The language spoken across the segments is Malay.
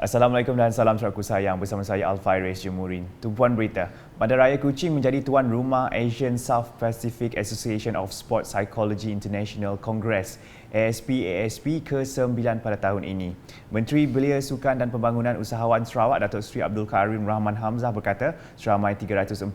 Assalamualaikum dan salam saudaraku sayang, bersama saya Alfairez Jemurin. Tumpuan berita, Bandaraya Kuching menjadi tuan rumah Asian South Pacific Association of Sport Psychology International Congress ASP ke-9 pada tahun ini. Menteri Belia Sukan dan Pembangunan Usahawan Sarawak Datuk Seri Abdul Karim Rahman Hamzah berkata seramai 344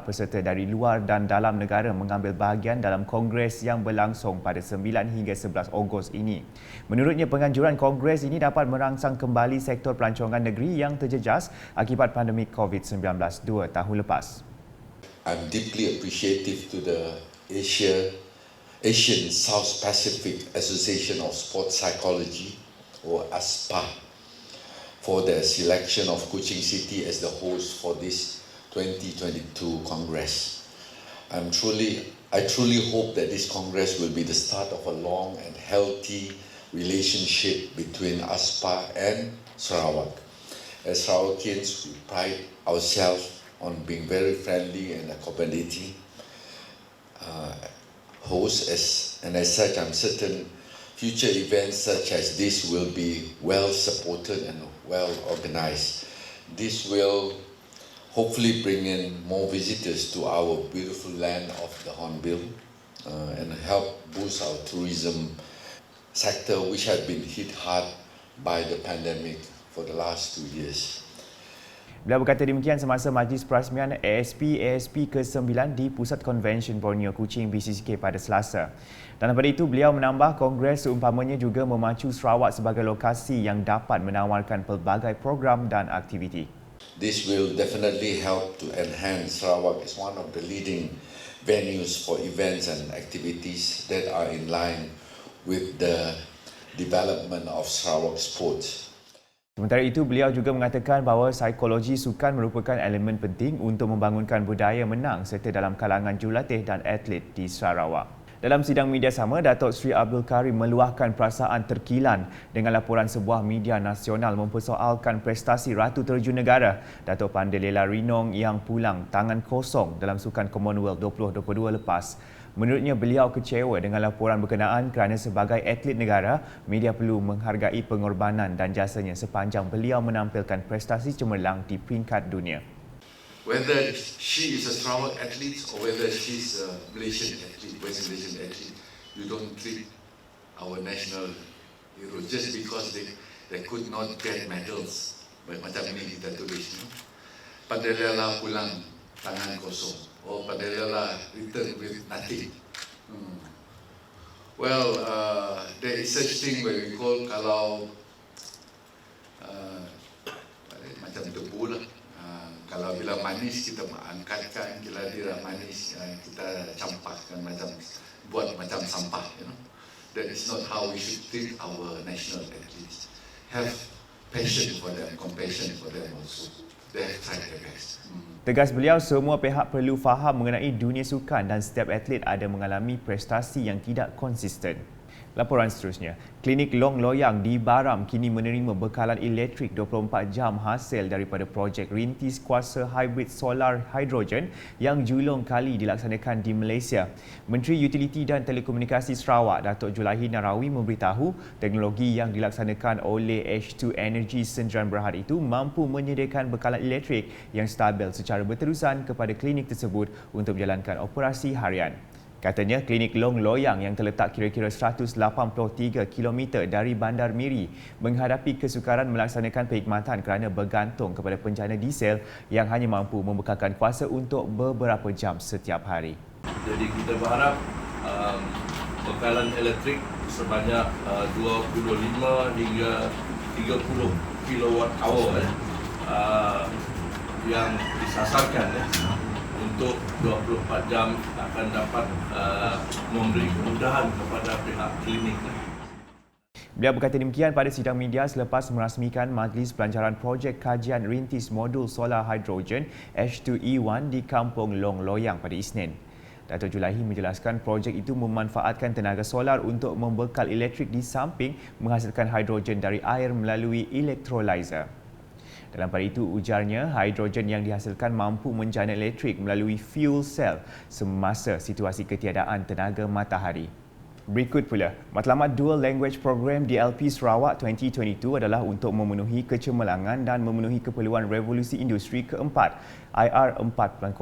peserta dari luar dan dalam negara mengambil bahagian dalam kongres yang berlangsung pada 9 hingga 11 Ogos ini. Menurutnya, penganjuran kongres ini dapat merangsang kembali sektor pelancongan negeri yang terjejas akibat pandemik COVID-19 2 tahun lepas. I'm deeply appreciative to the Asian South Pacific Association of Sport Psychology, or ASPA, for their selection of Kuching City as the host for this 2022 Congress. I truly hope that this Congress will be the start of a long and healthy relationship between ASPA and Sarawak. As Sarawakians, we pride ourselves on being very friendly and accommodating hosts, and as such, I'm certain future events such as this will be well supported and well organized. This will hopefully bring in more visitors to our beautiful land of the Hornbill and help boost our tourism sector, which has been hit hard by the pandemic for the last 2 years. Beliau berkata demikian semasa majlis perasmian ASP ke-9 di Pusat Konvensyen Borneo Kuching BCCK pada Selasa. Dan daripada itu, beliau menambah kongres seumpamanya juga memacu Sarawak sebagai lokasi yang dapat menawarkan pelbagai program dan aktiviti. This will definitely help to enhance Sarawak as one of the leading venues for events and activities that are in line with the development of Sarawak sports. Sementara itu, beliau juga mengatakan bahawa psikologi sukan merupakan elemen penting untuk membangunkan budaya menang serta dalam kalangan jurulatih dan atlet di Sarawak. Dalam sidang media sama, Datuk Seri Abdul Karim meluahkan perasaan terkilan dengan laporan sebuah media nasional mempersoalkan prestasi Ratu Terjun Negara, Datuk Pandelela Rinong yang pulang tangan kosong dalam Sukan Commonwealth 2022 lepas. Menurutnya, beliau kecewa dengan laporan berkenaan kerana sebagai atlet negara, media perlu menghargai pengorbanan dan jasanya sepanjang beliau menampilkan prestasi cemerlang di peringkat dunia. Whether she is a Sarawak athlete or whether she's a Malaysian athlete, West Malaysian athlete, you don't treat our national heroes just because they could not get medals. Macam ini kita tulis. Pandelela pulang tangan kosong. Oh, Pandelela return with nothing. Well, there is such thing where we call kalau macam tebu lah. Kalau bila manis kita angkatkan, bila dia manis kita campakkan buat macam sampah. That is not how we should treat our national athletes. Have passion for them, compassion for them also. They have tried their best. Tegas beliau, semua pihak perlu faham mengenai dunia sukan dan setiap atlet ada mengalami prestasi yang tidak konsisten. Laporan seterusnya, Klinik Long Loyang di Baram kini menerima bekalan elektrik 24 jam hasil daripada projek rintis kuasa hybrid solar hidrogen yang julung kali dilaksanakan di Malaysia. Menteri Utiliti dan Telekomunikasi Sarawak, Datuk Julaihi Narawi memberitahu teknologi yang dilaksanakan oleh H2 Energy Sdn Bhd itu mampu menyediakan bekalan elektrik yang stabil secara berterusan kepada klinik tersebut untuk menjalankan operasi harian. Katanya, Klinik Long Loyang yang terletak kira-kira 183 km dari Bandar Miri menghadapi kesukaran melaksanakan perkhidmatan kerana bergantung kepada penjana diesel yang hanya mampu membekalkan kuasa untuk beberapa jam setiap hari. Jadi kita berharap bekalan elektrik sebanyak 25 hingga 30 kWh yang disasarkan untuk 24 jam akan dapat memberi kemudahan kepada pihak klinik. Beliau berkata demikian pada sidang media selepas merasmikan Majlis Pelancaran Projek Kajian Rintis Modul Solar Hidrogen H2E1 di Kampung Long Loyang pada Isnin. Datuk Julaihi menjelaskan projek itu memanfaatkan tenaga solar untuk membekal elektrik di samping menghasilkan hidrogen dari air melalui elektrolyzer. Dalam pada itu, ujarnya, hidrogen yang dihasilkan mampu menjana elektrik melalui fuel cell semasa situasi ketiadaan tenaga matahari. Berikut pula, matlamat Dual Language Program DLP Sarawak 2022 adalah untuk memenuhi kecemerlangan dan memenuhi keperluan revolusi industri keempat, IR 4.0.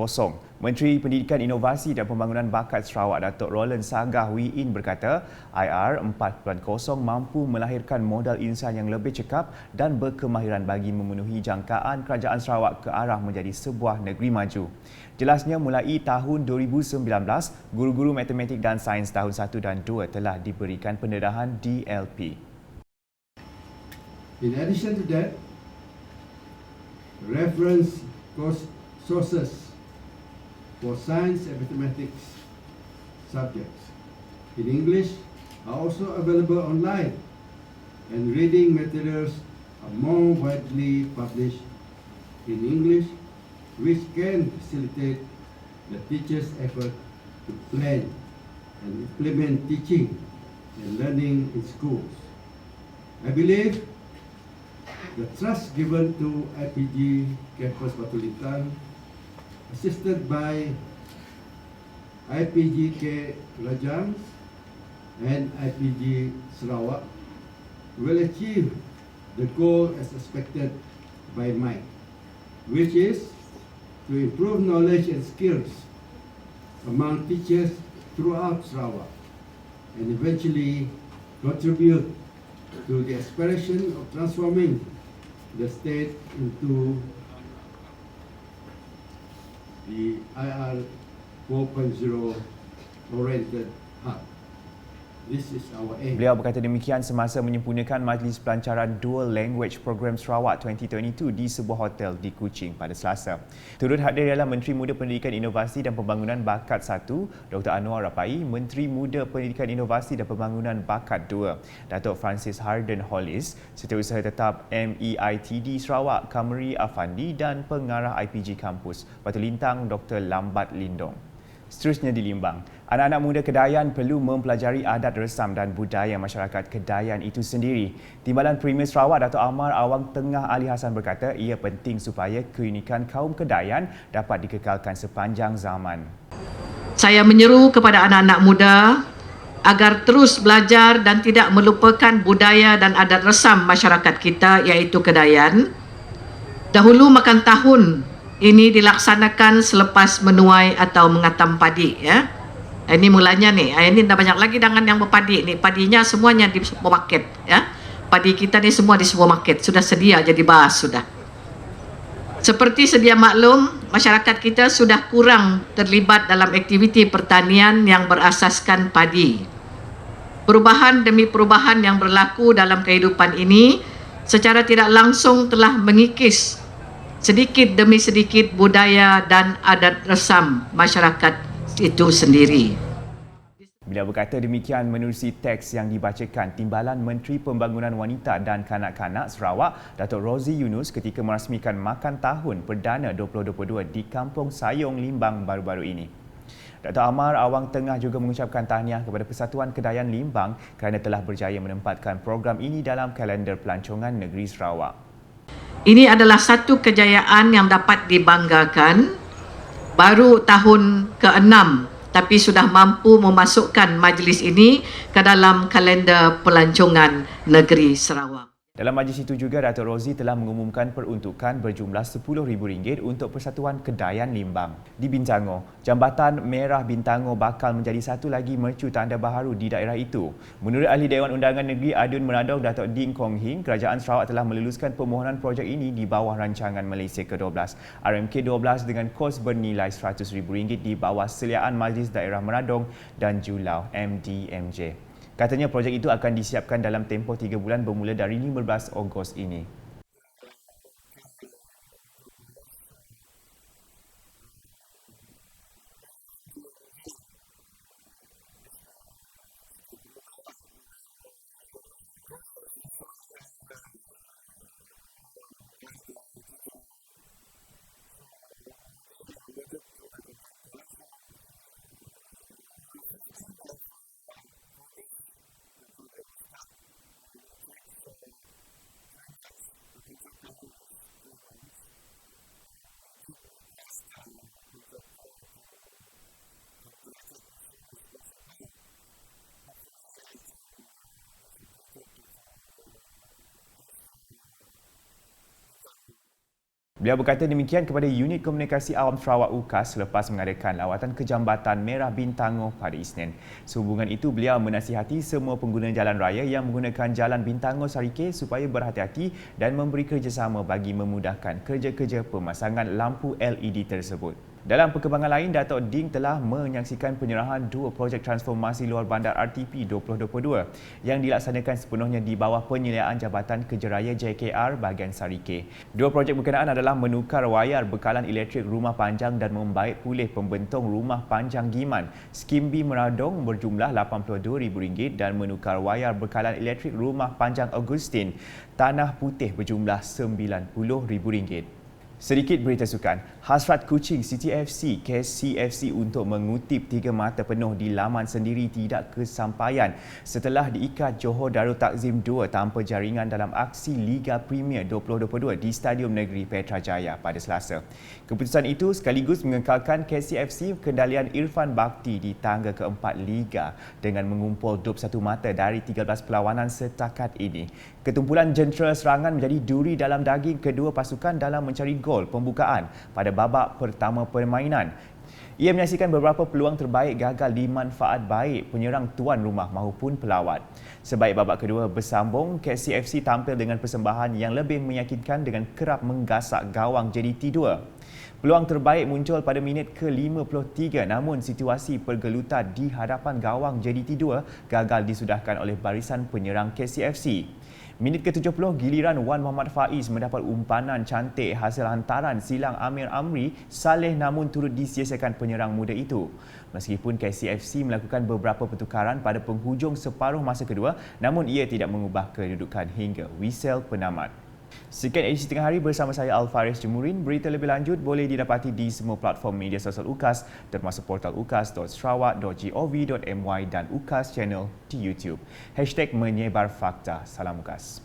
Menteri Pendidikan Inovasi dan Pembangunan Bakat Sarawak Datuk Roland Sagah Wee-In berkata, IR 4.0 mampu melahirkan modal insan yang lebih cekap dan berkemahiran bagi memenuhi jangkaan kerajaan Sarawak ke arah menjadi sebuah negeri maju. Jelasnya, mulai tahun 2019, guru-guru matematik dan sains tahun 1 dan 2 telah diberikan pendedahan DLP. In addition to that, reference sources for science and mathematics subjects in English are also available online, and reading materials are more widely published in English, which can facilitate the teacher's effort to plan and implement teaching and learning in schools. I believe the trust given to IPG Campus Batu Lintang, assisted by IPGK Rajang and IPG Sarawak, will achieve the goal as expected by Mike, which is to improve knowledge and skills among teachers throughout Sarawak and eventually contribute to the aspiration of transforming the state into the IR 4.0 oriented hub. This is our aim. Beliau berkata demikian semasa menyempurnakan Majlis Pelancaran Dual Language Program Sarawak 2022 di sebuah hotel di Kuching pada Selasa. Turut hadir ialah Menteri Muda Pendidikan Inovasi dan Pembangunan Bakat 1, Dr. Anwar Rapai, Menteri Muda Pendidikan Inovasi dan Pembangunan Bakat 2, Datuk Francis Harden Hollis, Setiausaha Tetap MEITD Sarawak, Kamri Afandi dan Pengarah IPG Kampus Batu Lintang, Dr. Lambat Lindong. Seterusnya di Limbang, anak-anak muda Kedayan perlu mempelajari adat resam dan budaya masyarakat Kedayan itu sendiri. Timbalan Premier Sarawak Datuk Amar Awang Tengah Ali Hassan berkata ia penting supaya keunikan kaum Kedayan dapat dikekalkan sepanjang zaman. Saya menyeru kepada anak-anak muda agar terus belajar dan tidak melupakan budaya dan adat resam masyarakat kita, iaitu Kedayan. Dahulu makan tahun ini dilaksanakan selepas menuai atau mengatam padi, ya. Ini mulanya nih. Ini dah banyak lagi dengan yang berpadi nih. Padinya semuanya di supermarket, ya. Padi kita ni semua di supermarket, sudah sedia jadi bahas sudah. Seperti sedia maklum, masyarakat kita sudah kurang terlibat dalam aktiviti pertanian yang berasaskan padi. Perubahan demi perubahan yang berlaku dalam kehidupan ini secara tidak langsung telah mengikis sedikit demi sedikit budaya dan adat resam masyarakat itu sendiri. Beliau berkata demikian menerusi teks yang dibacakan Timbalan Menteri Pembangunan Wanita dan Kanak-Kanak Sarawak, Datuk Rozi Yunus ketika merasmikan Makan Tahun Perdana 2022 di Kampung Sayong, Limbang baru-baru ini. Datuk Amar Awang Tengah juga mengucapkan tahniah kepada Persatuan Kedayan Limbang kerana telah berjaya menempatkan program ini dalam kalender pelancongan negeri Sarawak. Ini adalah satu kejayaan yang dapat dibanggakan. Baru tahun ke-6 tapi sudah mampu memasukkan majlis ini ke dalam kalender pelancongan negeri Sarawak. Dalam majlis itu juga, Datuk Rozi telah mengumumkan peruntukan berjumlah RM10,000 untuk Persatuan Kedayan Limbang. Di Bintango, Jambatan Merah Bintango bakal menjadi satu lagi mercu tanda baharu di daerah itu. Menurut Ahli Dewan Undangan Negeri Adun Meradong, Datuk Ding Kong Hing, Kerajaan Sarawak telah meluluskan permohonan projek ini di bawah rancangan Malaysia ke-12, RMK-12 dengan kos bernilai RM100,000 di bawah seliaan Majlis Daerah Meradong dan Julau MDMJ. Katanya projek itu akan disiapkan dalam tempoh 3 bulan bermula dari 15 Ogos ini. Beliau berkata demikian kepada Unit Komunikasi Awam Sarawak UKAS selepas mengadakan lawatan ke Jambatan Merah Bintangoh pada Isnin. Sehubungan itu, beliau menasihati semua pengguna jalan raya yang menggunakan Jalan Bintangoh Sarike supaya berhati-hati dan memberi kerjasama bagi memudahkan kerja-kerja pemasangan lampu LED tersebut. Dalam perkembangan lain, Datuk Ding telah menyaksikan penyerahan 2 projek transformasi luar bandar RTP 2022 yang dilaksanakan sepenuhnya di bawah penyeliaan Jabatan Kerja Raya JKR bahagian Sarike. 2 projek berkenaan adalah menukar wayar bekalan elektrik rumah panjang dan membaik pulih pembentung rumah panjang Giman, Skimbi Meradong berjumlah RM82,000 dan menukar wayar bekalan elektrik rumah panjang Augustin, Tanah Putih berjumlah RM90,000. Sedikit berita sukan. Hasrat Kuching City FC, KCFC untuk mengutip 3 mata penuh di laman sendiri tidak kesampaian setelah diikat Johor Darul Takzim 2 tanpa jaringan dalam aksi Liga Premier 2022 di Stadium Negeri Petrajaya pada Selasa. Keputusan itu sekaligus mengekalkan KCFC kendalian Irfan Bakti di tangga keempat Liga dengan mengumpul 21 mata dari 13 perlawanan setakat ini. Ketumpulan jentera serangan menjadi duri dalam daging kedua pasukan dalam mencari gol pembukaan pada babak pertama permainan. Ia menyaksikan beberapa peluang terbaik gagal dimanfaat baik penyerang tuan rumah maupun pelawat. Sebaik babak kedua bersambung, KCFC tampil dengan persembahan yang lebih meyakinkan dengan kerap menggasak gawang JDT 2. Peluang terbaik muncul pada minit ke-53 namun situasi pergelutan di hadapan gawang JDT 2 gagal disudahkan oleh barisan penyerang KCFC. Minit ke-70, giliran Wan Muhammad Faiz mendapat umpanan cantik hasil hantaran silang Amir Amri Saleh namun turut disia-siakan penyerang muda itu. Meskipun KCFC melakukan beberapa pertukaran pada penghujung separuh masa kedua, namun ia tidak mengubah kedudukan hingga whistle penamat. Sekian edisi Tengah Hari bersama saya Alfaris Jemurin. Berita lebih lanjut boleh didapati di semua platform media sosial UKAS termasuk portal ukas.sarawak.gov.my dan UKAS Channel di YouTube. #menyebar fakta. Salam UKAS.